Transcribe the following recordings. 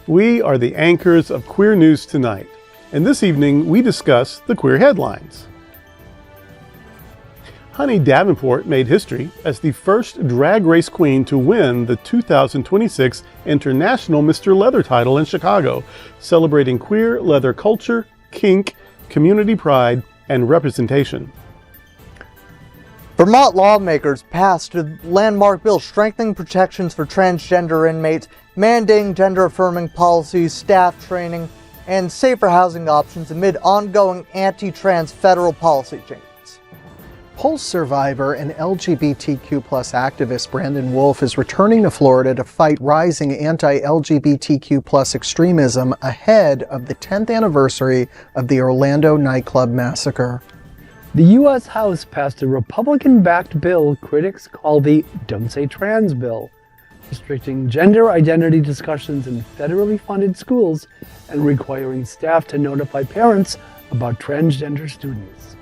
We are the anchors of Queer News Tonight, and this evening we discuss the queer headlines. Honey Davenport made history as the first drag race queen to win the 2026 International Mr. Leather title in Chicago, celebrating queer leather culture, kink, community pride, and representation. Vermont lawmakers passed a landmark bill strengthening protections for transgender inmates, mandating gender-affirming policies, staff training, and safer housing options amid ongoing anti-trans federal policy changes. Pulse survivor and LGBTQ activist Brandon Wolf is returning to Florida to fight rising anti-LGBTQ extremism ahead of the 10th anniversary of the Orlando nightclub massacre. The U.S. House passed a Republican-backed bill critics call the Don't Say Trans bill, restricting gender identity discussions in federally funded schools and requiring staff to notify parents about transgender students.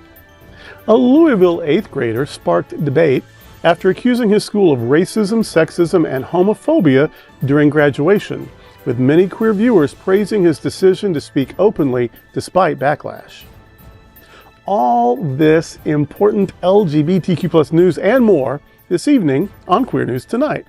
A Louisville 8th grader sparked debate after accusing his school of racism, sexism, and homophobia during graduation, with many queer viewers praising his decision to speak openly despite backlash. All this important LGBTQ news and more this evening on Queer News Tonight.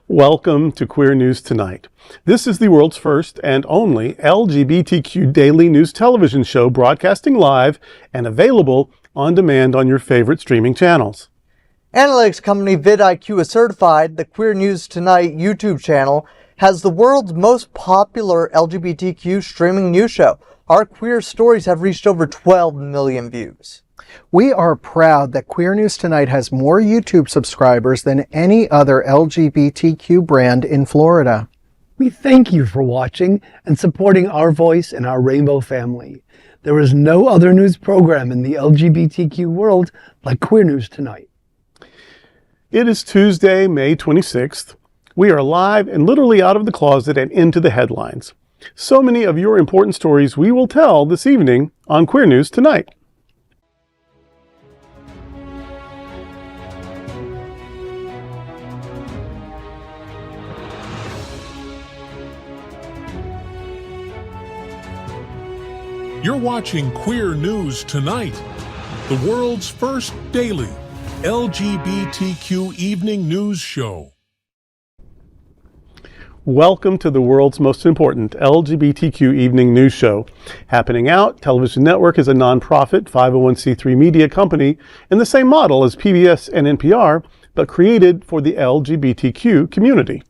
Welcome to Queer News Tonight. This is the world's first and only LGBTQ daily news television show broadcasting live and available on demand on your favorite streaming channels. Analytics company vidIQ has certified the Queer News Tonight YouTube channel has the world's most popular LGBTQ streaming news show. Our queer stories have reached over 12 million views. We are proud that Queer News Tonight has more YouTube subscribers than any other LGBTQ brand in Florida. We thank you for watching and supporting our voice and our rainbow family. There is no other news program in the LGBTQ world like Queer News Tonight. It is Tuesday, May 26th. We are live and literally out of the closet and into the headlines. So many of your important stories we will tell this evening on Queer News Tonight. You're watching Queer News Tonight, the world's first daily LGBTQ evening news show. Welcome to the world's most important LGBTQ evening news show. Happening Out Television Network is a nonprofit 501c3 media company in the same model as PBS and NPR, but created for the LGBTQ community.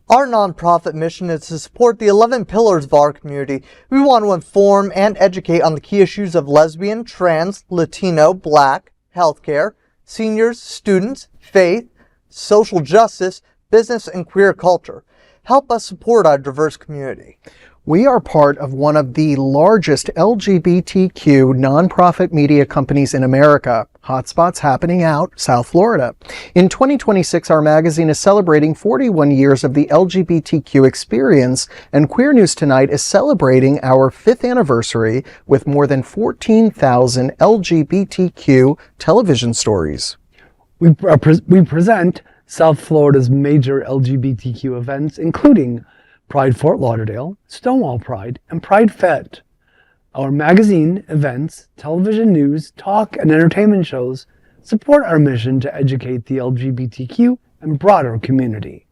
Our nonprofit mission is to support the 11 pillars of our community. We want to inform and educate on the key issues of lesbian, trans, Latino, Black, healthcare, seniors, students, faith, social justice, business, and queer culture. Help us support our diverse community. We are part of one of the largest LGBTQ nonprofit media companies in America, Hotspots Happening Out, South Florida. In 2026, our magazine is celebrating 41 years of the LGBTQ experience, and Queer News Tonight is celebrating our 5th anniversary with more than 14,000 LGBTQ television stories. We present South Florida's major LGBTQ events, including Pride Fort Lauderdale, Stonewall Pride, and Pride Fed. Our magazine, events, television news, talk, and entertainment shows support our mission to educate the LGBTQ and broader community.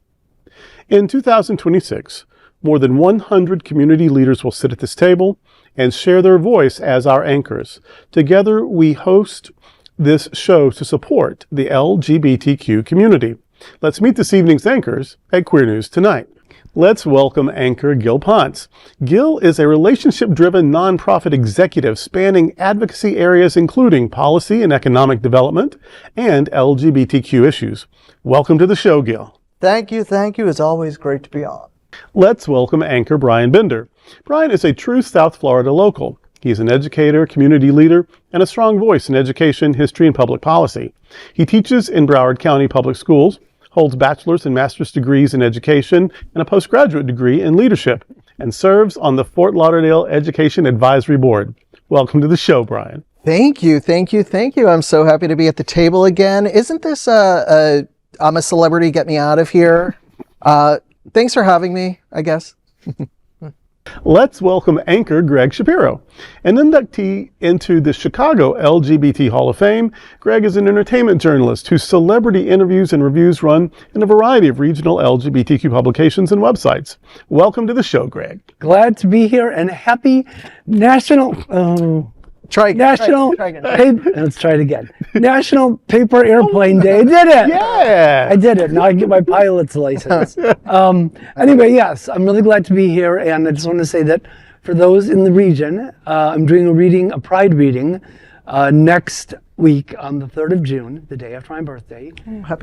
In 2026, more than 100 community leaders will sit at this table and share their voice as our anchors. Together, we host this show to support the LGBTQ community. Let's meet this evening's anchors at Queer News Tonight. Let's welcome anchor Gil Pontes. Gil is a relationship-driven nonprofit executive spanning advocacy areas including policy and economic development and LGBTQ issues. Welcome to the show, Gil. Thank you. It's always great to be on. Let's welcome anchor Brian Bender. Brian is a true South Florida local. He's an educator, community leader, and a strong voice in education, history, and public policy. He teaches in Broward County Public Schools, holds bachelor's and master's degrees in education and a postgraduate degree in leadership, and serves on the Fort Lauderdale Education Advisory Board. Welcome to the show, Brian. Thank you. I'm so happy to be at the table again. Isn't this I'm a celebrity, get me out of here? Thanks for having me, I guess. Let's welcome anchor Gregg Shapiro, an inductee into the Chicago LGBT Hall of Fame. Gregg is an entertainment journalist whose celebrity interviews and reviews run in a variety of regional LGBTQ publications and websites. Welcome to the show, Gregg. Glad to be here and happy National... Try again. Let's try it again. National Paper Airplane Day. I did it. Yeah. I did it. Now I get my pilot's license. Anyway, yes, I'm really glad to be here. And I just want to say that for those in the region, I'm doing a Pride reading next week on the 3rd of June, the day after my birthday,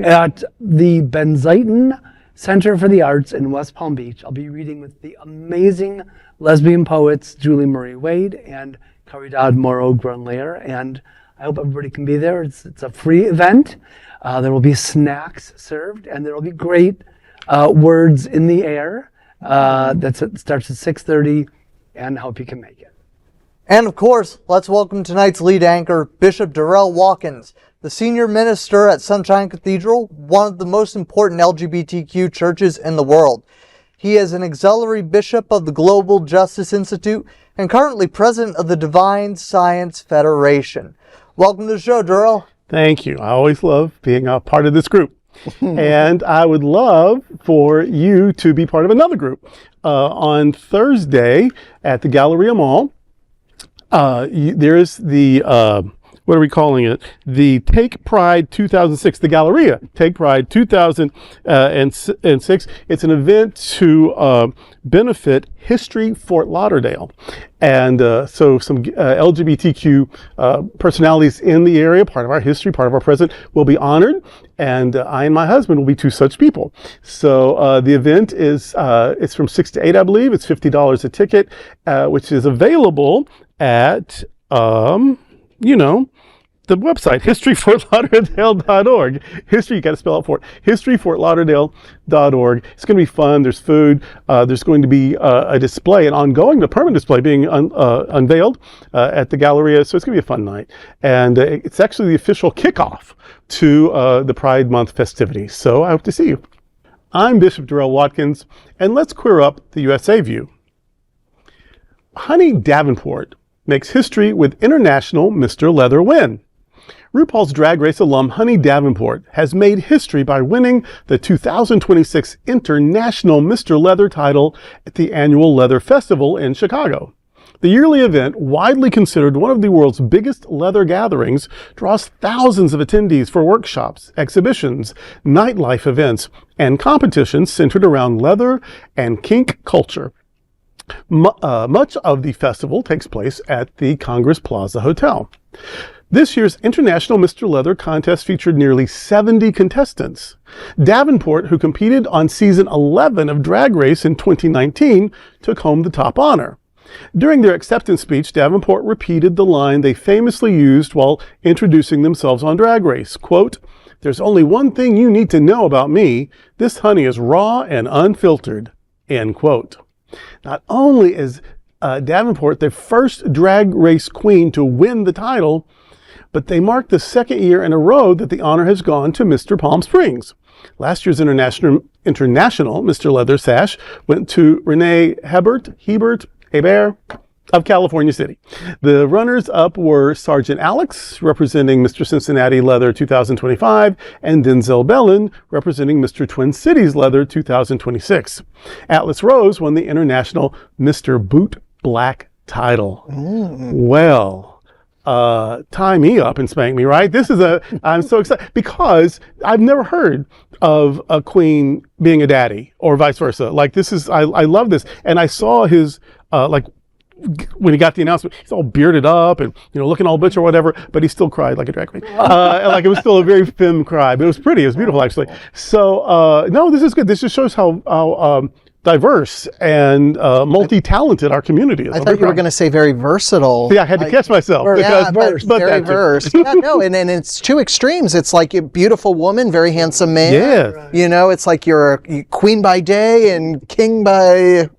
at the Benziton Center for the Arts in West Palm Beach. I'll be reading with the amazing lesbian poets Julie Murray Wade and Caridad Moro Grunlayer, and I hope everybody can be there. It's a free event. There will be snacks served, and there will be great words in the air. That starts at 6:30, and I hope you can make it. And of course, let's welcome tonight's lead anchor, Bishop Durrell Watkins, the senior minister at Sunshine Cathedral, one of the most important LGBTQ churches in the world. He is an auxiliary bishop of the Global Justice Institute and currently president of the Divine Science Federation. Welcome to the show, Durrell. Thank you. I always love being a part of this group. And I would love for you to be part of another group. On Thursday at the Galleria Mall, there is the... what are we calling it? The Take Pride 2006, the Galleria Take Pride 2006. It's an event to benefit History Fort Lauderdale. And so some LGBTQ personalities in the area, part of our history, part of our present, will be honored. And I and my husband will be two such people. So the event is, it's from 6 to 8, I believe. It's $50 a ticket, which is available at... the website, historyfortlauderdale.org. History, you got to spell out for it. historyfortlauderdale.org. It's going to be fun. There's food. There's going to be a display, a permanent display being unveiled at the Galleria. So it's going to be a fun night. And it's actually the official kickoff to the Pride Month festivities. So I hope to see you. I'm Bishop Durrell Watkins, and let's queer up the USA view. Honey Davenport makes history with International Mr. Leather win. RuPaul's Drag Race alum Honey Davenport has made history by winning the 2026 International Mr. Leather title at the annual Leather Festival in Chicago. The yearly event, widely considered one of the world's biggest leather gatherings, draws thousands of attendees for workshops, exhibitions, nightlife events, and competitions centered around leather and kink culture. Much of the festival takes place at the Congress Plaza Hotel. This year's International Mr. Leather contest featured nearly 70 contestants. Davenport, who competed on season 11 of Drag Race in 2019, took home the top honor. During their acceptance speech, Davenport repeated the line they famously used while introducing themselves on Drag Race, quote, "There's only one thing you need to know about me. This honey is raw and unfiltered," end quote. Not only is Davenport the first Drag Race queen to win the title, but they mark the second year in a row that the honor has gone to Mr. Palm Springs. Last year's international Mr. Leather sash went to Renee Hebert of California City. The runners-up were Sergeant Alex, representing Mr. Cincinnati Leather 2025, and Denzel Bellin, representing Mr. Twin Cities Leather 2026. Atlas Rose won the International Mr. Boot Black title. Well, tie me up and spank me, right? I'm so excited because I've never heard of a queen being a daddy or vice versa. Like I love this. And I saw his, when he got the announcement, he's all bearded up and, looking all butch or whatever, but he still cried like a drag queen. Like it was still a very femme cry, but it was pretty. It was beautiful, actually. So, no, this is good. This just shows how, diverse and multi-talented our community is. I thought you were going to say very versatile. Yeah, I had to catch myself. Yeah, but very versed. Yeah, no, and it's two extremes. It's like a beautiful woman, very handsome man. Yeah. It's like you're a queen by day and king by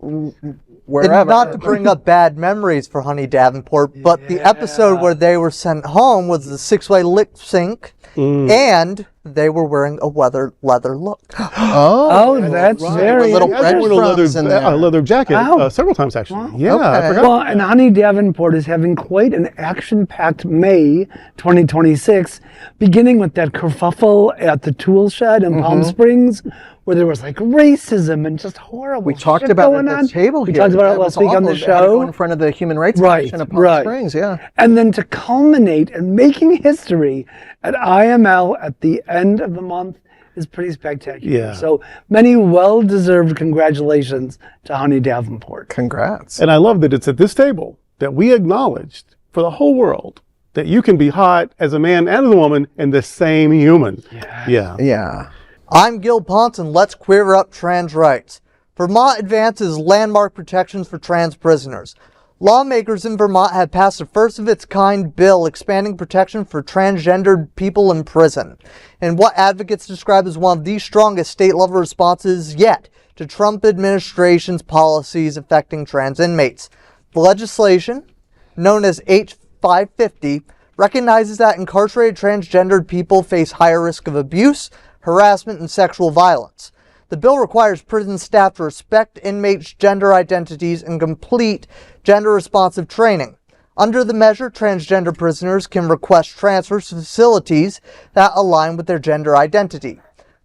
wherever. And not to bring up bad memories for Honey Davenport, but the episode where they were sent home was the 6-way lip sync, and they were wearing a leather look. Oh, that's very little I wore breadcrumbs in there. a leather jacket Wow. several times, actually. Wow. Yeah, I Okay. forgot. Well, and Honey Davenport is having quite an action-packed May 2026, beginning with that kerfuffle at the tool shed in Palm Springs, where there was like racism and just horrible We talked shit about it going at on. the table We here. talked about That it was last week on the awful. They had to go show. in front of the Human Rights Right, Commission of Palm right. Springs, yeah. And then to culminate and making history at IML at the end of the month is pretty spectacular. Yeah. So many well-deserved congratulations to Honey Davenport. Congrats. And I love that it's at this table that we acknowledged for the whole world that you can be hot as a man and as a woman and the same human. Yeah. Yeah. I'm Gil Pontes, and let's queer up trans rights. Vermont advances landmark protections for trans prisoners. Lawmakers in Vermont have passed a first-of-its-kind bill expanding protection for transgendered people in prison, and what advocates describe as one of the strongest state-level responses yet to Trump administration's policies affecting trans inmates. The legislation, known as H550, recognizes that incarcerated transgendered people face higher risk of abuse, harassment, and sexual violence. The bill requires prison staff to respect inmates' gender identities and complete gender-responsive training. Under the measure, transgender prisoners can request transfers to facilities that align with their gender identity.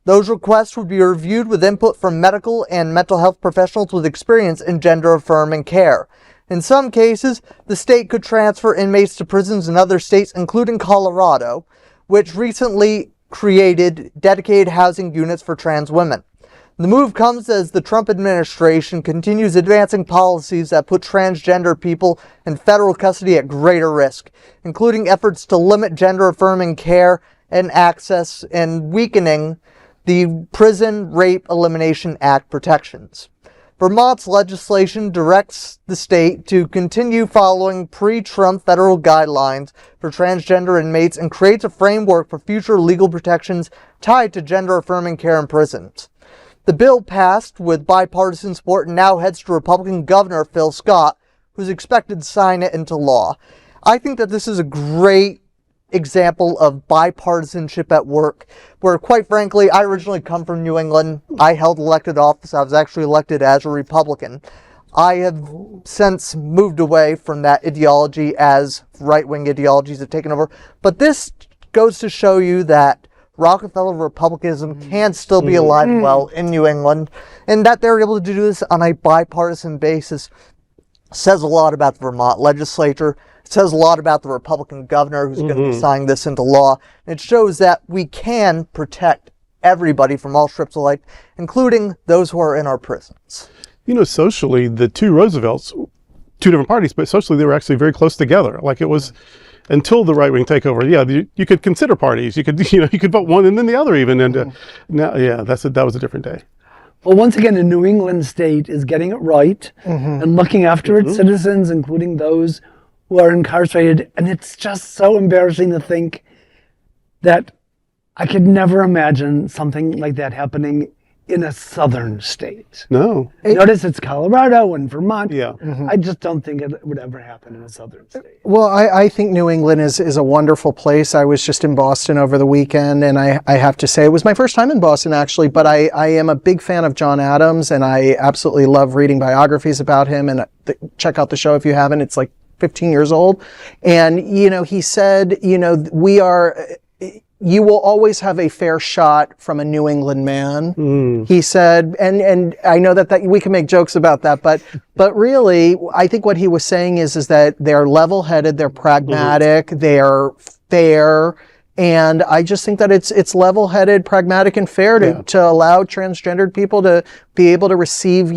Those requests would be reviewed with input from medical and mental health professionals with experience in gender-affirming care. In some cases, the state could transfer inmates to prisons in other states, including Colorado, which recently created dedicated housing units for trans women. The move comes as the Trump administration continues advancing policies that put transgender people in federal custody at greater risk, including efforts to limit gender-affirming care and access and weakening the Prison Rape Elimination Act protections. Vermont's legislation directs the state to continue following pre-Trump federal guidelines for transgender inmates and creates a framework for future legal protections tied to gender-affirming care in prisons. The bill passed with bipartisan support and now heads to Republican Governor Phil Scott, who's expected to sign it into law. I think that this is a great example of bipartisanship at work, where quite frankly, I originally come from New England. I held elected office. I was actually elected as a Republican. I have since moved away from that ideology as right-wing ideologies have taken over. But this goes to show you that Rockefeller Republicanism can still be alive and well in New England, and that they're able to do this on a bipartisan basis says a lot about the Vermont legislature. It says a lot about the Republican governor who's going to be signing this into law. And it shows that we can protect everybody from all strips of life, including those who are in our prisons. You know, socially, the two Roosevelts, two different parties, but socially they were actually very close together. Like it was until the right wing takeover. Yeah, you could consider parties. You could, you could vote one and then the other even. And now, yeah, that was a different day. Well, once again, a New England state is getting it right and looking after its citizens, including those who are incarcerated. And it's just so embarrassing to think that I could never imagine something like that happening in a southern state. No. Notice it's Colorado and Vermont. Yeah. I just don't think it would ever happen in a southern state. Well, I think New England is a wonderful place. I was just in Boston over the weekend, and I have to say it was my first time in Boston, actually, but I am a big fan of John Adams, and I absolutely love reading biographies about him, and check out the show if you haven't. It's like 15 years old. And, he said, you will always have a fair shot from a New England man. He said, and I know that we can make jokes about that, but really, I think what he was saying is that they're level-headed, they're pragmatic, they're fair, and I just think that it's level-headed, pragmatic, and fair to allow transgendered people to be able to receive,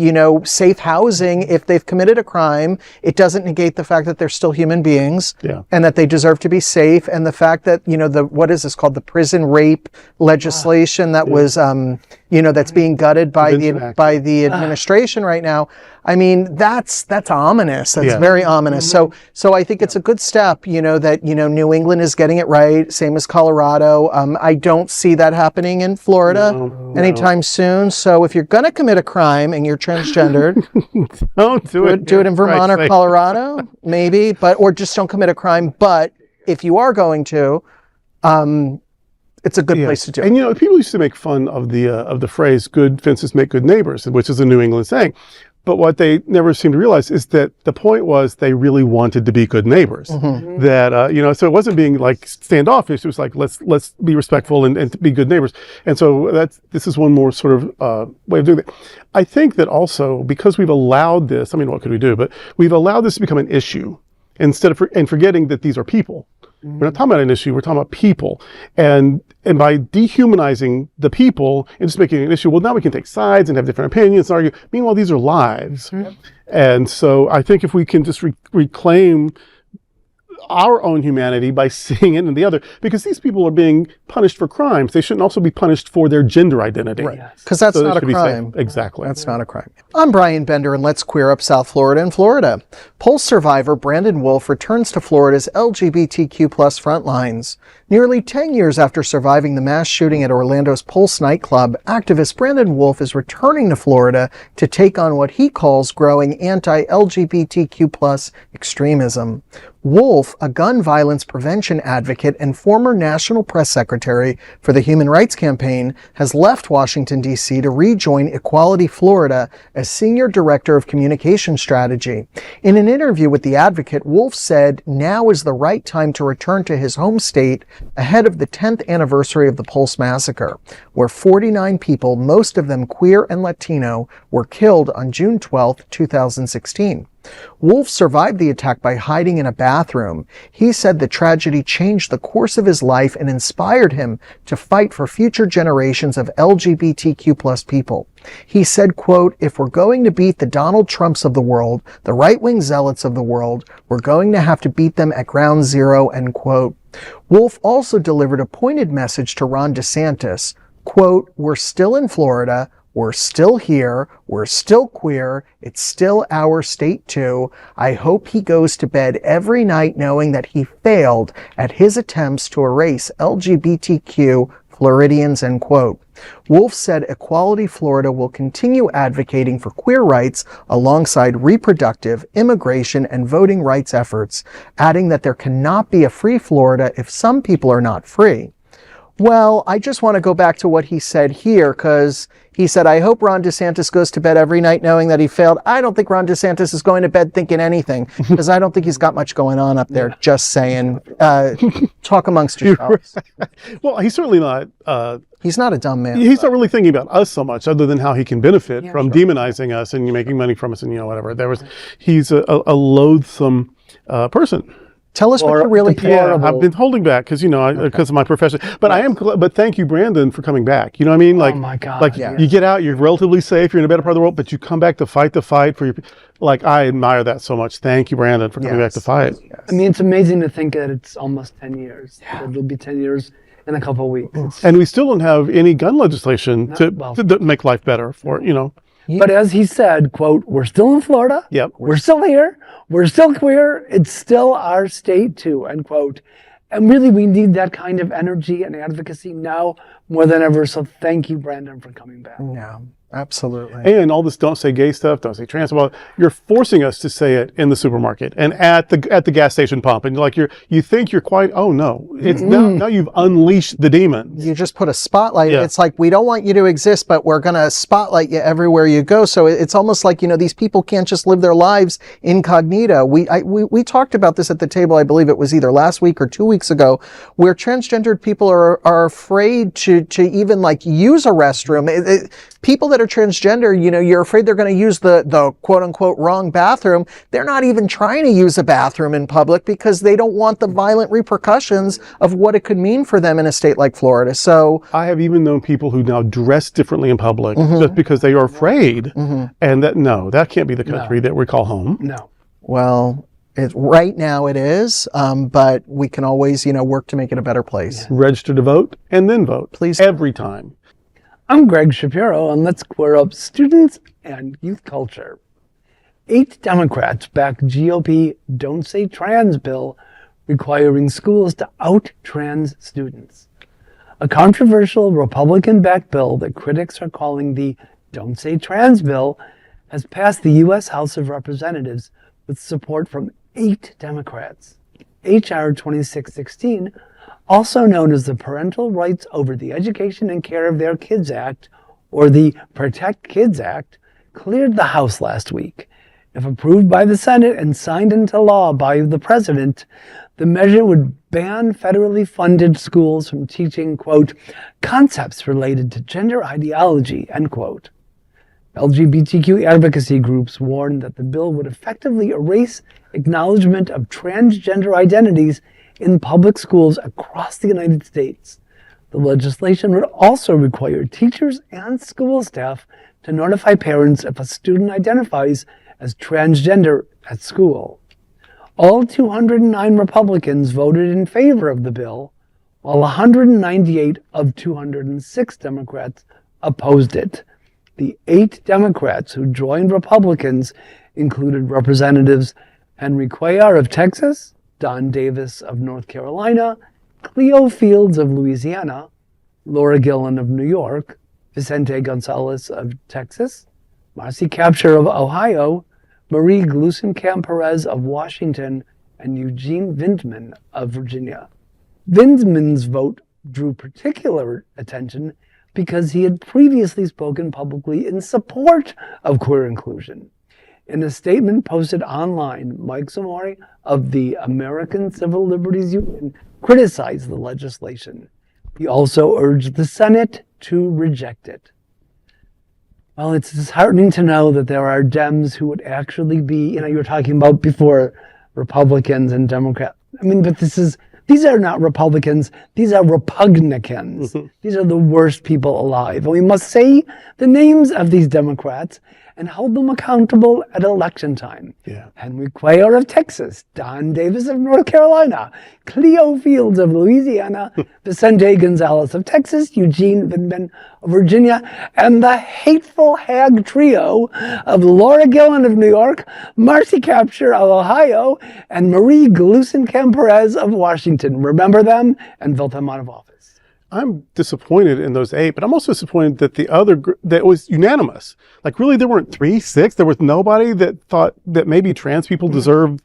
safe housing if they've committed a crime. It doesn't negate the fact that they're still human beings and that they deserve to be safe. And the fact that, what is this called? The prison rape legislation that was, that's being gutted by the administration right now. I mean, that's ominous. That's very ominous. So I think it's a good step, that, New England is getting it right. Same as Colorado. I don't see that happening in Florida anytime soon. So if you're going to commit commit a crime and you're transgendered, Don't do it. do it in Vermont or Christ's sake. Colorado, maybe, or just don't commit a crime. But if you are going to, it's a good place to do it. And people used to make fun of the phrase "good fences make good neighbors," which is a New England saying. But what they never seem to realize is that the point was they really wanted to be good neighbors. That so it wasn't being like standoffish. It was like let's be respectful and be good neighbors. And so this is one more sort of way of doing that. I think that also because we've allowed this. I mean, what could we do? But we've allowed this to become an issue instead of forgetting that these are people. We're not talking about an issue. We're talking about people. And by dehumanizing the people and just making it an issue, well, now we can take sides and have different opinions and argue. Meanwhile, these are lives. And so I think if we can just reclaim our own humanity by seeing it in the other, because these people are being punished for crimes. They shouldn't also be punished for their gender identity. Right. Because that's not a crime. Exactly. That's not a crime. I'm Brian Bender, and let's queer up South Florida and Florida. Pulse survivor Brandon Wolf returns to Florida's LGBTQ plus front lines. Nearly 10 years after surviving the mass shooting at Orlando's Pulse nightclub, activist Brandon Wolf is returning to Florida to take on what he calls growing anti-LGBTQ plus extremism. Wolf, a gun violence prevention advocate and former national press secretary for the Human Rights Campaign, has left Washington, D.C. to rejoin Equality Florida as senior director of communication strategy. In an interview with the advocate, Wolf said now is the right time to return to his home state ahead of the 10th anniversary of the Pulse massacre, where 49 people, most of them queer and Latino, were killed on June 12, 2016. Wolf survived the attack by hiding in a bathroom. He said the tragedy changed the course of his life and inspired him to fight for future generations of LGBTQ plus people. He said, quote, "If we're going to beat the Donald Trumps of the world, the right-wing zealots of the world, we're going to have to beat them at ground zero," end quote. Wolf also delivered a pointed message to Ron DeSantis, quote, "We're still in Florida. We're still here. We're still queer. It's still our state too. I hope he goes to bed every night knowing that he failed at his attempts to erase LGBTQ Floridians," end quote. Wolf said Equality Florida will continue advocating for queer rights alongside reproductive, immigration, and voting rights efforts, adding that there cannot be a free Florida if some people are not free. Well, I just want to go back to what he said here, because he said, I hope Ron DeSantis goes to bed every night knowing that he failed. I don't think Ron DeSantis is going to bed thinking anything, because I don't think he's got much going on up there. Just saying. Talk amongst yourselves. Well, he's certainly not. He's not a dumb man. He's not really thinking about us so much, other than how he can benefit from demonizing us and making money from us and whatever. He's a loathsome person. Tell us what you really Yeah, I've been holding back because of my profession. But I am. But thank you, Brandon, for coming back. You know what I mean? Like, oh my God. Like you get out, you're relatively safe, you're in a better part of the world, but you come back to fight the fight for your. Like, I admire that so much. Thank you, Brandon, for coming back to fight. Yes. I mean, it's amazing to think that it's almost 10 years. Yeah. It'll be 10 years in a couple of weeks. And we still don't have any gun legislation to make life better for. But as he said, quote, "We're still in Florida. Yep. We're still here. We're still queer. It's still our state too," end quote. And really, we need that kind of energy and advocacy now more than ever. So thank you, Brandon, for coming back. Yeah, absolutely. And all this don't say gay stuff, don't say trans stuff. You're forcing us to say it in the supermarket and at the gas station pump. And you think you're quite, oh no. It's now you've unleashed the demons. You just put a spotlight. It's like, we don't want you to exist, but we're going to spotlight you everywhere you go. So it's almost like, these people can't just live their lives incognito. We talked about this at the table, I believe it was either last week or 2 weeks ago, where transgendered people are afraid to even use a restroom. People that are transgender, you're afraid they're going to use the quote unquote wrong bathroom. They're not even trying to use a bathroom in public because they don't want the violent repercussions of what it could mean for them in a state like Florida. So I have even known people who now dress differently in public just because they are afraid. And that can't be the country that we call home. No. Well, right now it is, but we can always, work to make it a better place. Register to vote and then vote. Please. Every time. I'm Gregg Shapiro, and let's queer up students and youth culture. 8 Democrats backed GOP Don't Say Trans bill requiring schools to out trans students. A controversial Republican-backed bill that critics are calling the Don't Say Trans bill has passed the U.S. House of Representatives with support from 8 Democrats. H.R. 2616, also known as the Parental Rights Over the Education and Care of Their Kids Act, or the Protect Kids Act, cleared the House last week. If approved by the Senate and signed into law by the President, the measure would ban federally funded schools from teaching, quote, concepts related to gender ideology, end quote. LGBTQ advocacy groups warned that the bill would effectively erase acknowledgement of transgender identities in public schools across the United States. The legislation would also require teachers and school staff to notify parents if a student identifies as transgender at school. All 209 Republicans voted in favor of the bill, while 198 of 206 Democrats opposed it. The 8 Democrats who joined Republicans included Representatives Henry Cuellar of Texas, Don Davis of North Carolina, Cleo Fields of Louisiana, Laura Gillen of New York, Vicente Gonzalez of Texas, Marcy Kaptur of Ohio, Marie Gluesenkamp-Perez of Washington, and Eugene Vindman of Virginia. Vindman's vote drew particular attention because he had previously spoken publicly in support of queer inclusion. In a statement posted online, Mike Zamori of the American Civil Liberties Union criticized the legislation. He also urged the Senate to reject it. Well, it's disheartening to know that there are Dems who would actually be, you were talking about before Republicans and Democrats. But these are not Republicans, these are Repugnicans. Mm-hmm. These are the worst people alive. And we must say the names of these Democrats and hold them accountable at election time. Yeah. Henry Cuellar of Texas, Don Davis of North Carolina, Cleo Fields of Louisiana, Vicente Gonzalez of Texas, Eugene Vindman of Virginia, and the hateful hag trio of Laura Gillen of New York, Marcy Kaptur of Ohio, and Marie Gluesenkamp-Perez of Washington. Remember them and vote them out of office. I'm disappointed in those 8, but I'm also disappointed that the other that it was unanimous. Like, really, there weren't 3, 6. There was nobody that thought that maybe trans people deserve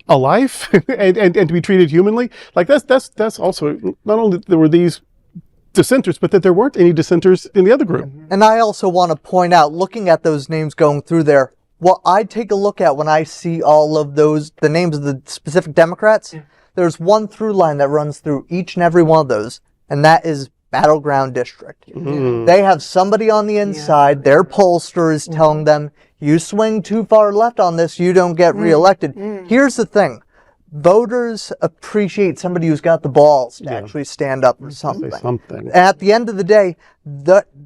a life and to be treated humanly. Like, that's also, not only there were these dissenters, but that there weren't any dissenters in the other group. And I also want to point out, looking at those names going through there, what I take a look at when I see all of those, the names of the specific Democrats, there's one through line that runs through each and every one of those. And that is battleground district. Mm-hmm. They have somebody on the inside, their pollster is telling them, you swing too far left on this, you don't get reelected. Here's the thing. Voters appreciate somebody who's got the balls to actually stand up for something. At the end of the day,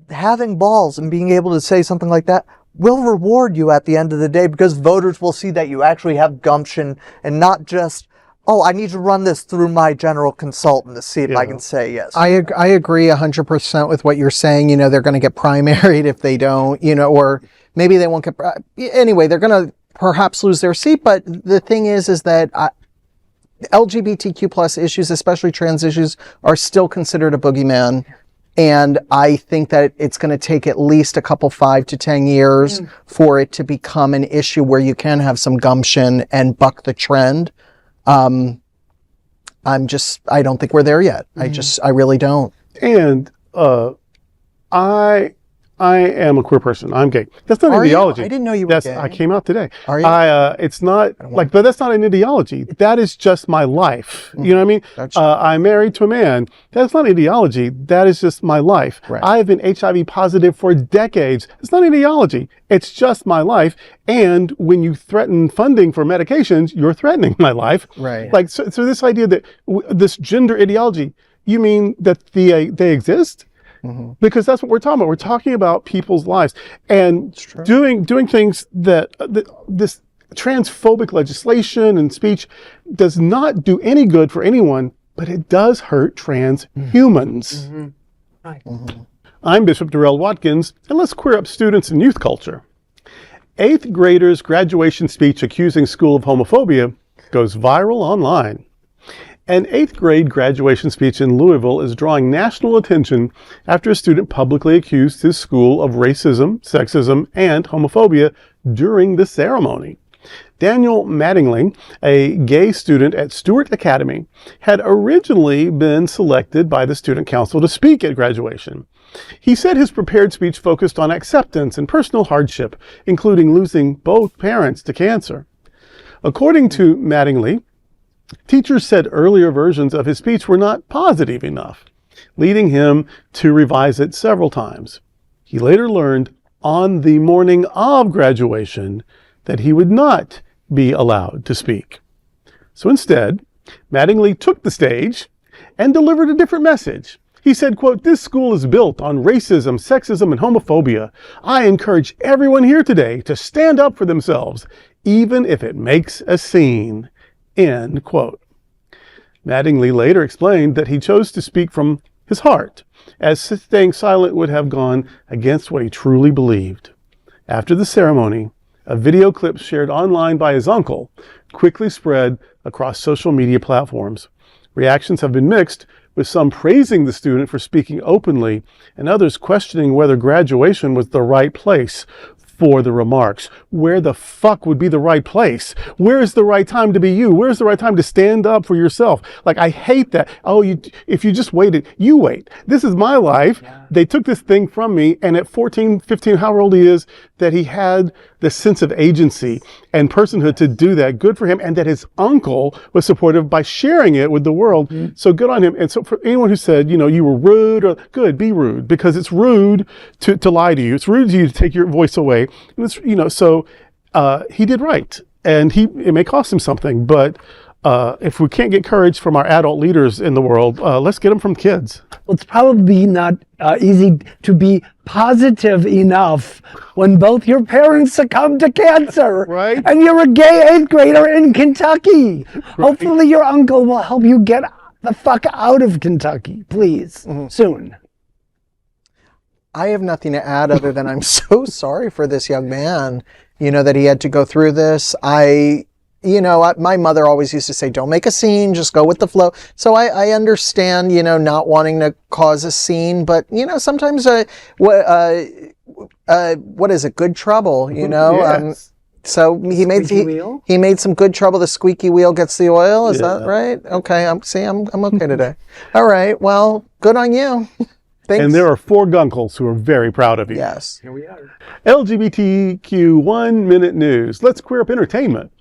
having balls and being able to say something like that will reward you at the end of the day, because voters will see that you actually have gumption and not just, oh, I need to run this through my general consultant to see if I can say yes. I agree 100% with what you're saying. They're going to get primaried if they don't, or maybe they won't get, anyway, they're going to perhaps lose their seat. But the thing is that LGBTQ plus issues, especially trans issues, are still considered a boogeyman. And I think that it's going to take at least a couple 5 to 10 years for it to become an issue where you can have some gumption and buck the trend. I don't think we're there yet. I really don't. And I am a queer person. I'm gay. That's not an ideology. I didn't know you were gay. I came out today. Are you? It's not but that's not an ideology. That is just my life. You know what I mean? I'm married to a man. That's not ideology. That is just my life. Right. I've been HIV positive for decades. It's not an ideology. It's just my life. And when you threaten funding for medications, you're threatening my life. Right. Like, so this idea that this gender ideology, you mean that they exist? Because that's what we're talking about. We're talking about people's lives and doing things that this transphobic legislation and speech does not do any good for anyone, but it does hurt trans humans. Right. I'm Bishop Durrell Watkins, and let's queer up students and youth culture. 8th graders' graduation speech accusing school of homophobia goes viral online. An 8th grade graduation speech in Louisville is drawing national attention after a student publicly accused his school of racism, sexism, and homophobia during the ceremony. Daniel Mattingly, a gay student at Stewart Academy, had originally been selected by the student council to speak at graduation. He said his prepared speech focused on acceptance and personal hardship, including losing both parents to cancer. According to Mattingly, teachers said earlier versions of his speech were not positive enough, leading him to revise it several times. He later learned on the morning of graduation that he would not be allowed to speak. So instead, Mattingly took the stage and delivered a different message. He said, quote, "This school is built on racism, sexism, and homophobia. I encourage everyone here today to stand up for themselves, even if it makes a scene," end quote. Mattingly later explained that he chose to speak from his heart, as staying silent would have gone against what he truly believed. After the ceremony, a video clip shared online by his uncle quickly spread across social media platforms. Reactions have been mixed, with some praising the student for speaking openly and others questioning whether graduation was the right place for the remarks. Where the fuck would be the right place? Where is the right time to be you? Where's the right time to stand up for yourself? Like, I hate that. Oh, if you just waited, you wait. This is my life. Yeah. They took this thing from me, and at 14, 15, however old he is, that he had the sense of agency and personhood to do that. Good for him. And that his uncle was supportive by sharing it with the world. Mm-hmm. So good on him. And so for anyone who said, you were rude, or good, be rude, because it's rude to lie to you. It's rude to you to take your voice away. And it's, so he did right. And it may cost him something, but if we can't get courage from our adult leaders in the world, let's get them from kids. Well, it's probably not easy to be positive enough when both your parents succumb to cancer. Right. And you're a gay 8th grader in Kentucky. Right. Hopefully your uncle will help you get the fuck out of Kentucky, please, soon. I have nothing to add other than I'm so sorry for this young man, that he had to go through this. My mother always used to say, don't make a scene, just go with the flow. So I understand, not wanting to cause a scene, but, sometimes, what is it? Good trouble, Yes. So he made some good trouble. The squeaky wheel gets the oil. Is that right? Okay. I'm okay today. All right. Well, good on you. Thanks. And there are 4 gunkles who are very proud of you. Yes. Here we are. LGBTQ 1-minute news. Let's queer up entertainment.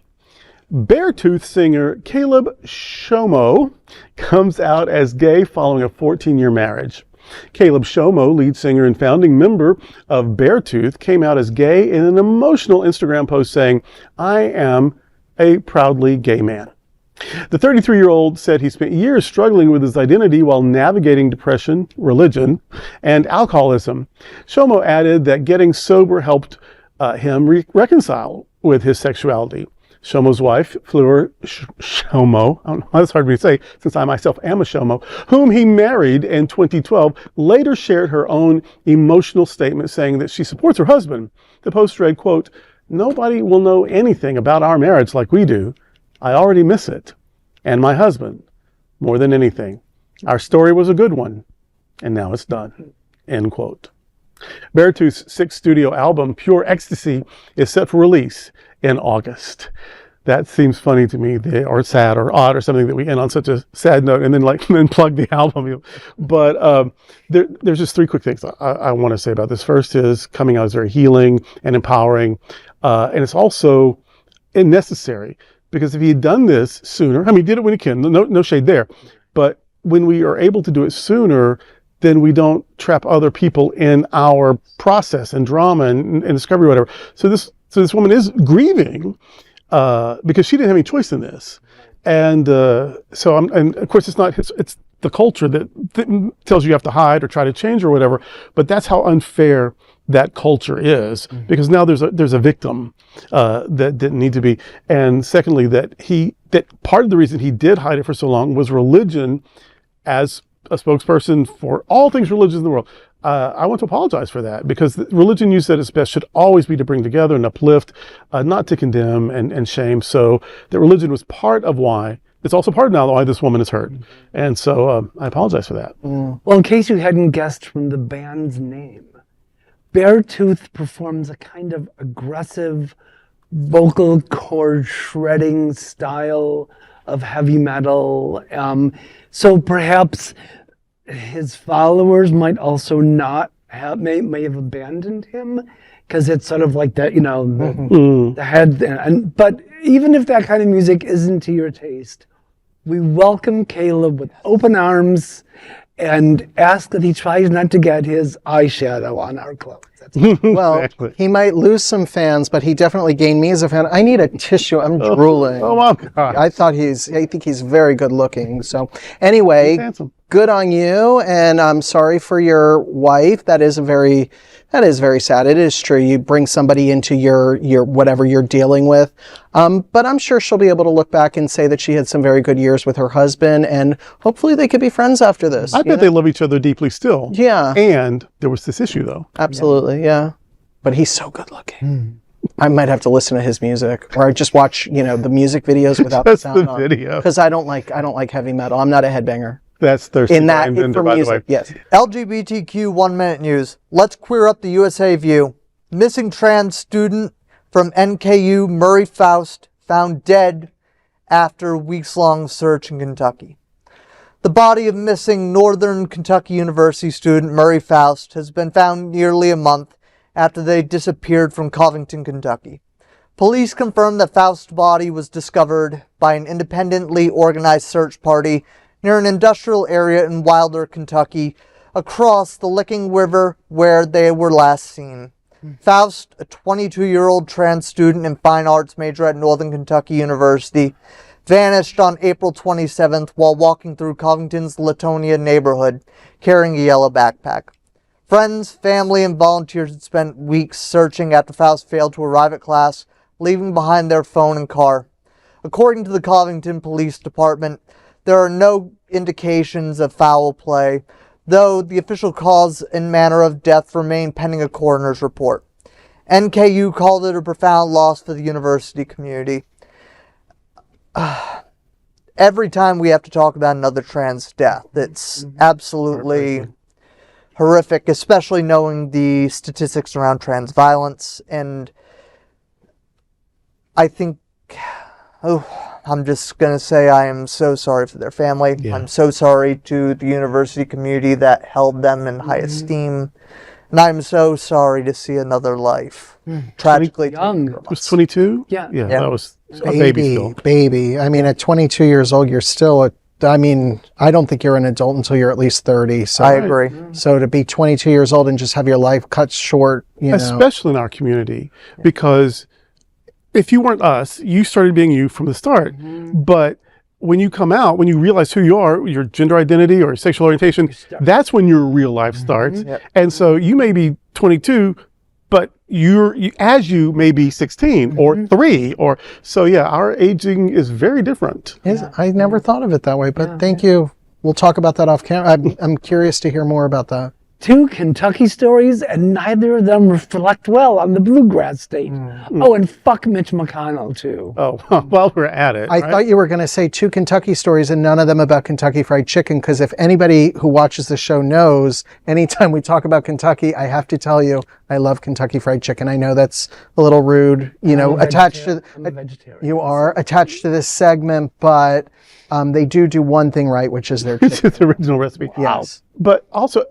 Beartooth singer Caleb Shomo comes out as gay following a 14-year marriage. Caleb Shomo, lead singer and founding member of Beartooth, came out as gay in an emotional Instagram post saying, "I am a proudly gay man." The 33-year-old said he spent years struggling with his identity while navigating depression, religion, and alcoholism. Shomo added that getting sober helped him reconcile with his sexuality. Shomo's wife, Fleur Shomo, I don't know, that's hard for me to say since I myself am a Shomo, whom he married in 2012, later shared her own emotional statement saying that she supports her husband. The post read, quote, "Nobody will know anything about our marriage like we do. I already miss it. And my husband, more than anything. Our story was a good one, and now it's done," end quote. Beartooth's 6th studio album, Pure Ecstasy, is set for release in August. That seems funny to me, or sad or odd or something, that we end on such a sad note and then plug the album. But there's just 3 quick things I want to say about this. First is coming out is very healing and empowering. And it's also necessary, because if he had done this sooner, he did it when he can, no shade there. But when we are able to do it sooner, then we don't trap other people in our process and drama and discovery, whatever. So this woman is grieving because she didn't have any choice in this, and and of course it's the culture that tells you have to hide or try to change or whatever. But that's how unfair that culture is, because now there's a victim that didn't need to be, and secondly that part of the reason he did hide it for so long was religion as a spokesperson for all things religious in the world. I want to apologize for that, because religion, you said, its best should always be to bring together and uplift, not to condemn and shame. So that religion was part of why it's also part of now why this woman is hurt. And so I apologize for that. Well, in case you hadn't guessed from the band's name, Beartooth performs a kind of aggressive vocal cord shredding style of heavy metal. So perhaps his followers might also not have, may have abandoned him, because it's sort of like that, you know, the head. But even if that kind of music isn't to your taste, we welcome Caleb with open arms and ask that he tries not to get his eyeshadow on our clothes. Well, Exactly. he might lose some fans, but he definitely gained me as a fan. I need a tissue. I'm drooling. Oh my God. I think he's very good looking. So anyway, He's handsome. good on you. And I'm sorry for your wife. That is very sad. It is true. You bring somebody into your whatever you're dealing with. But I'm sure she'll be able to look back and say that she had some very good years with her husband, and hopefully they could be friends after this. I bet they love each other deeply still. Yeah. And there was this issue, though. Absolutely, yeah. But he's so good looking. I might have to listen to his music, or just watch, the music videos without the That's sound the on. video. Because I don't like heavy metal. I'm not a headbanger. That's Thirsty In that, Brian Bender, for by the music, way. yes. LGBTQ 1 Minute News. Let's queer up the USA view. Missing trans student from NKU Murry Foust found dead after weeks-long search in Kentucky. The body of missing Northern Kentucky University student Murry Foust has been found nearly a month after they disappeared from Covington, Kentucky. Police confirmed that Faust's body was discovered by an independently organized search party near an industrial area in Wilder, Kentucky, across the Licking River where they were last seen. Foust, a 22-year-old trans student and fine arts major at Northern Kentucky University, vanished on April 27th while walking through Covington's Latonia neighborhood, carrying a yellow backpack. Friends, family, and volunteers had spent weeks searching after Faust failed to arrive at class, leaving behind their phone and car. According to the Covington Police Department, there are no indications of foul play, though the official cause and manner of death remain pending a coroner's report. NKU called it a profound loss for the university community. Every time we have to talk about another trans death, it's absolutely horrific, especially knowing the statistics around trans violence. And I think, I'm just going to say I am so sorry for their family. Yeah. I'm so sorry to the university community that held them in high esteem. And I'm so sorry to see another life tragically young. taken from It was us. 22? Yeah. Yeah, Yeah. that was a baby still. Baby. I mean, at 22 years old, you're still I don't think you're an adult until you're at least 30. So, I agree. So to be 22 years old and just have your life cut short, Especially in our community, because if you weren't us, you started being you from the start. But when you come out, when you realize who you are, your gender identity or sexual orientation, that's when your real life starts. Yep. And so you may be 22, but as you may be 16 or 3 or so. Yeah, our aging is very different. I never thought of it that way, but thank you. We'll talk about that off camera. I'm curious to hear more about that. 2 Kentucky stories, and neither of them reflect well on the bluegrass state. Oh, and fuck Mitch McConnell, too. Oh, while we're at it. I thought you were going to say 2 Kentucky stories and none of them about Kentucky Fried Chicken, because if anybody who watches the show knows, anytime we talk about Kentucky, I have to tell you, I love Kentucky Fried Chicken. I know that's a little rude, attached to... I'm a vegetarian. You are attached to this segment, but they do one thing right, which is their chicken. It's the original recipe. Yes. But also,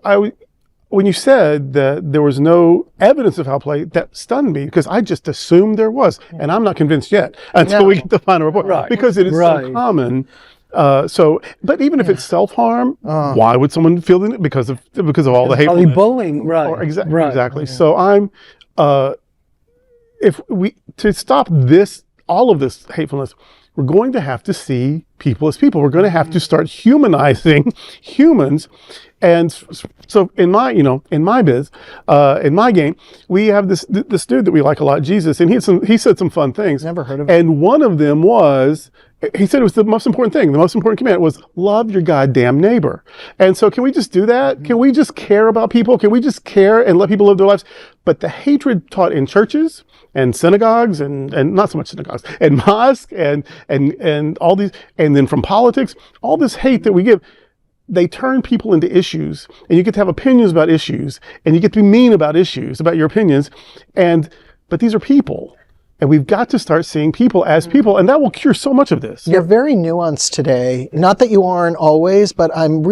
when you said that there was no evidence of foul play, that stunned me because I just assumed there was, and I'm not convinced yet until we get the final report, Right. because it is so common. But even if it's self-harm, why would someone feel it? Because of all the Probably hatefulness. bullying, right? Or right. Exactly. So I'm, to stop all of this hatefulness, we're going to have to see people as people. We're going to have to start humanizing humans. And so in my biz, in my game, we have this dude that we like a lot, Jesus, and he said some fun things. Never heard of him. And one of them was, he said it was the most important thing. The most important command was love your goddamn neighbor. And so can we just do that? Can we just care about people? Can we just care and let people live their lives? But the hatred taught in churches and synagogues and not so much synagogues and mosques and all these, and then from politics, all this hate that we give, they turn people into issues, and you get to have opinions about issues, and you get to be mean about issues, about your opinions. But these are people. And we've got to start seeing people as people, and that will cure so much of this. You're very nuanced today. Not that you aren't always, but I'm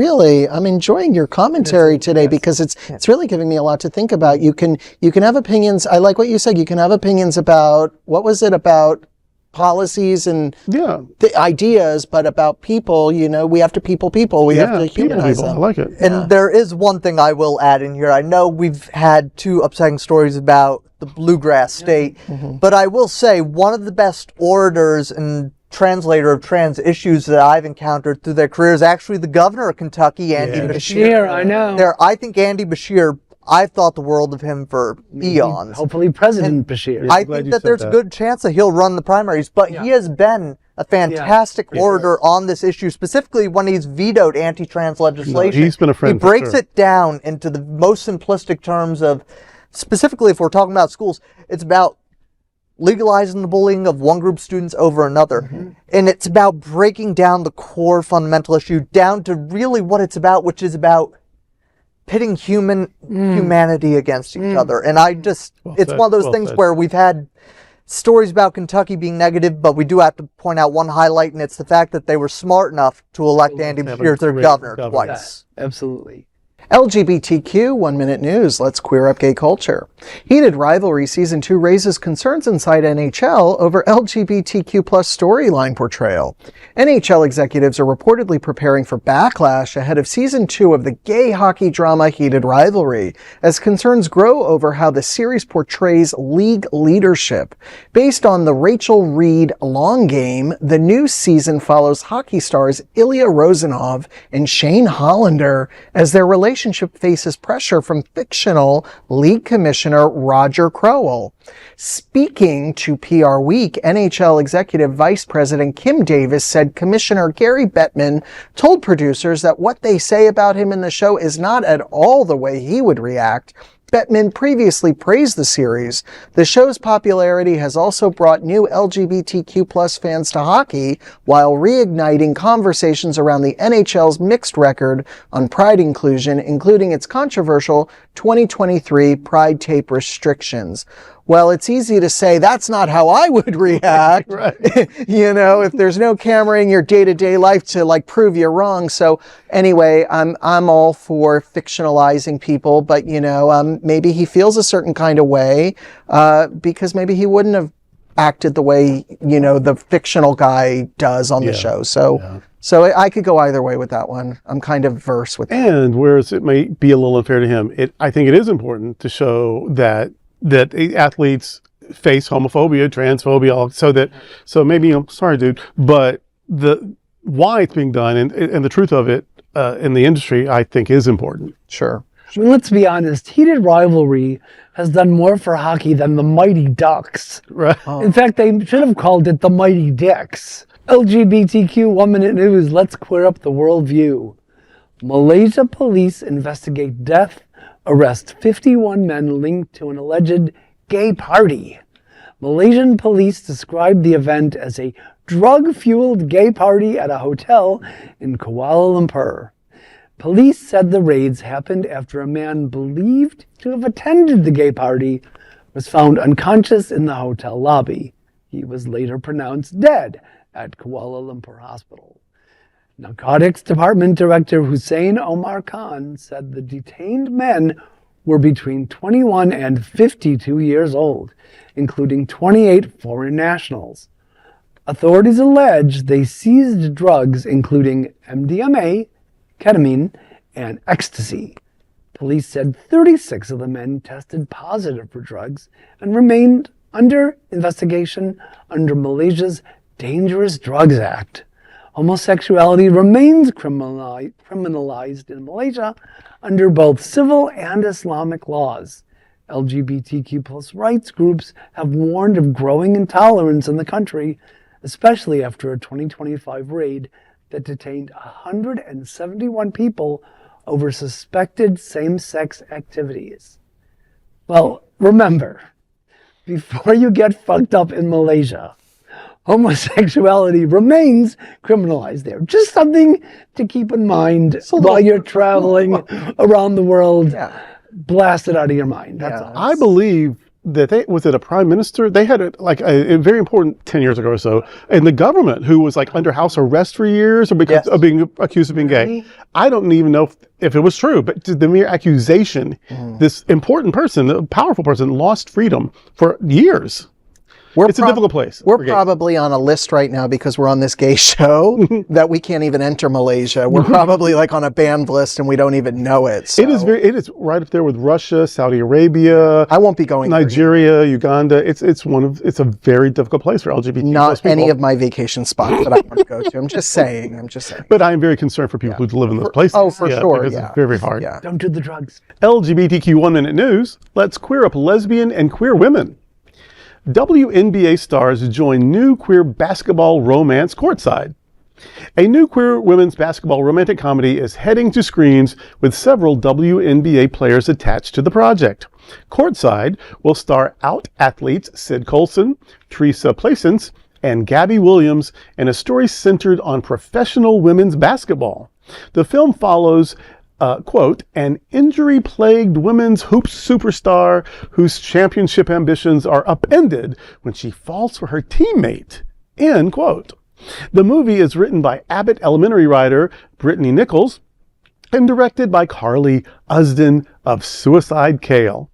enjoying your commentary today because it's really giving me a lot to think about. You can have opinions. I like what you said. You can have opinions about, what was it about policies and the ideas, but about people, we have to people. We have to humanize them. I like it. And there is one thing I will add in here. I know we've had 2 upsetting stories about the bluegrass state, but I will say one of the best orators and translator of trans issues that I've encountered through their career is actually the governor of Kentucky, Andy Bashir. I know. I think Andy Bashir, I've thought the world of him for eons. Hopefully President Bashir. I think that there's a good chance that he'll run the primaries, but he has been a fantastic orator on this issue, specifically when he's vetoed anti-trans legislation. He's been a friend. He breaks it down into the most simplistic terms of, specifically if we're talking about schools, it's about legalizing the bullying of one group of students over another. And it's about breaking down the core fundamental issue down to really what it's about, which is about pitting humanity against each other. And it's one of those things where we've had stories about Kentucky being negative, but we do have to point out one highlight, and it's the fact that they were smart enough to elect Andy Bashir as their governor twice. Absolutely. LGBTQ 1 Minute News. Let's queer up gay culture. Heated Rivalry Season 2 raises concerns inside NHL over LGBTQ plus storyline portrayal. NHL executives are reportedly preparing for backlash ahead of Season 2 of the gay hockey drama Heated Rivalry, as concerns grow over how the series portrays league leadership. Based on the Rachel Reed long game, the new season follows hockey stars Ilya Rozanov and Shane Hollander as their relationship faces pressure from fictional league commissioner Roger Crowell. Speaking to PR Week, NHL Executive Vice President Kim Davis said Commissioner Gary Bettman told producers that what they say about him in the show is not at all the way he would react. Bettman previously praised the series. The show's popularity has also brought new LGBTQ plus fans to hockey, while reigniting conversations around the NHL's mixed record on pride inclusion, including its controversial 2023 pride tape restrictions. Well, it's easy to say that's not how I would react. Right. If there's no camera in your day-to-day life to prove you're wrong. So anyway, I'm all for fictionalizing people, but maybe he feels a certain kind of way because maybe he wouldn't have acted the way the fictional guy does on the show. So I could go either way with that one. I'm kind of versed with that. And whereas it may be a little unfair to him, I think it is important to show that athletes face homophobia, transphobia, so maybe, sorry, dude, but why it's being done and the truth of it in the industry, I think, is important. Sure. Let's be honest, Heated Rivalry has done more for hockey than the Mighty Ducks. Right. In fact, they should have called it the Mighty Dicks. LGBTQ 1 Minute News, let's queer up the worldview. Malaysia police investigate death, arrest 51 men linked to an alleged gay party. Malaysian police described the event as a drug-fueled gay party at a hotel in Kuala Lumpur. Police said the raids happened after a man believed to have attended the gay party was found unconscious in the hotel lobby. He was later pronounced dead at Kuala Lumpur Hospital. Narcotics Department Director Hussein Omar Khan said the detained men were between 21 and 52 years old, including 28 foreign nationals. Authorities allege they seized drugs including MDMA, ketamine, and ecstasy. Police said 36 of the men tested positive for drugs and remained under investigation under Malaysia's Dangerous Drugs Act. Homosexuality remains criminalized in Malaysia under both civil and Islamic laws. LGBTQ plus rights groups have warned of growing intolerance in the country especially after a 2025 raid that detained 171 people over suspected same-sex activities. Well, remember, before you get fucked up in Malaysia, homosexuality remains criminalized there. Just something to keep in mind while you're traveling around the world. Blast it out of your mind. That's all. I believe that was it a prime minister? They had a very important 10 years ago or so in the government who was like under house arrest for years or because of being accused of being gay. I don't even know if it was true, but the mere accusation, this important person, a powerful person, lost freedom for years. It's a difficult place. We're probably on a list right now because we're on this gay show that we can't even enter Malaysia. We're probably like on a banned list and we don't even know it. So. It is right up there with Russia, Saudi Arabia. I won't be going Nigeria, Uganda. It's a very difficult place for LGBT Not people. Any of my vacation spots that I want to go to. I'm just saying. But I am very concerned for people who live in those places. Oh, for sure. Because it's very, very hard. Don't do the drugs. LGBTQ 1 Minute News. Let's queer up lesbian and queer women. WNBA stars join new queer basketball romance courtside. A new queer women's basketball romantic comedy is heading to screens with several WNBA players attached to the project. Courtside will star out athletes Sid Colson, Teresa Placence, and Gabby Williams in a story centered on professional women's basketball. The film follows quote, an injury-plagued women's hoops superstar whose championship ambitions are upended when she falls for her teammate, end quote. The movie is written by Abbott Elementary writer Brittany Nichols and directed by Carly Usden of Suicide Kale.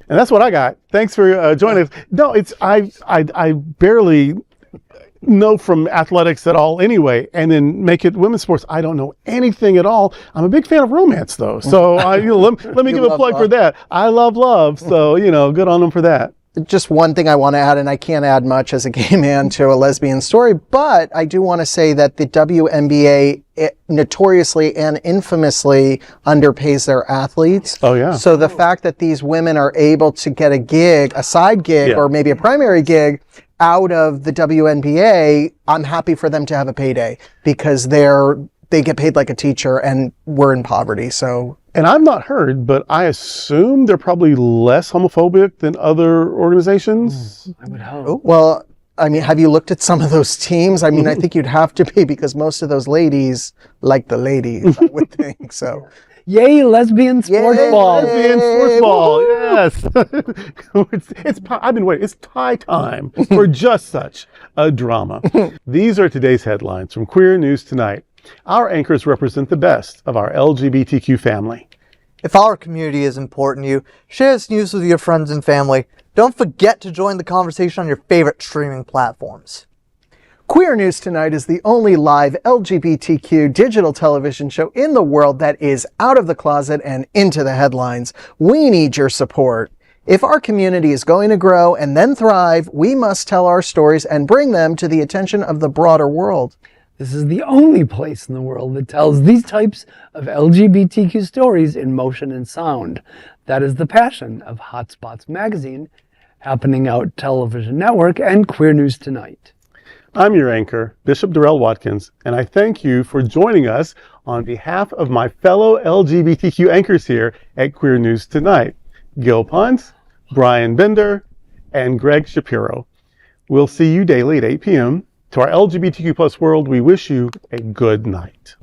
And that's what I got. Thanks for joining us. No, I barely know from athletics at all anyway, and then make it women's sports. I don't know anything at all. I'm a big fan of romance though, so let me give a plug for that. I love love, so good on them for that. Just one thing I want to add, and I can't add much as a gay man to a lesbian story, but I do want to say that the WNBA notoriously and infamously underpays their athletes. Oh yeah. So the fact that these women are able to get a gig, a side gig, or maybe a primary gig out of the WNBA, I'm happy for them to have a payday because they get paid like a teacher and we're in poverty. So. And I've not heard, but I assume they're probably less homophobic than other organizations. I would hope. Well, I mean, have you looked at some of those teams? I mean, I think you'd have to be because most of those ladies like the ladies, I would think. So. Yay, lesbian sports ball. Lesbian sports ball, yes. I've been waiting. It's high time for just such a drama. These are today's headlines from Queer News Tonight. Our anchors represent the best of our LGBTQ family. If our community is important to you, share this news with your friends and family. Don't forget to join the conversation on your favorite streaming platforms. Queer News Tonight is the only live LGBTQ digital television show in the world that is out of the closet and into the headlines. We need your support. If our community is going to grow and then thrive, we must tell our stories and bring them to the attention of the broader world. This is the only place in the world that tells these types of LGBTQ stories in motion and sound. That is the passion of Hotspots Magazine, Happening Out Television Network, and Queer News Tonight. I'm your anchor, Bishop Durrell Watkins, and I thank you for joining us on behalf of my fellow LGBTQ anchors here at Queer News Tonight, Gil Pontes, Brian Bender, and Gregg Shapiro. We'll see you daily at 8 p.m. To our LGBTQ+ world, we wish you a good night.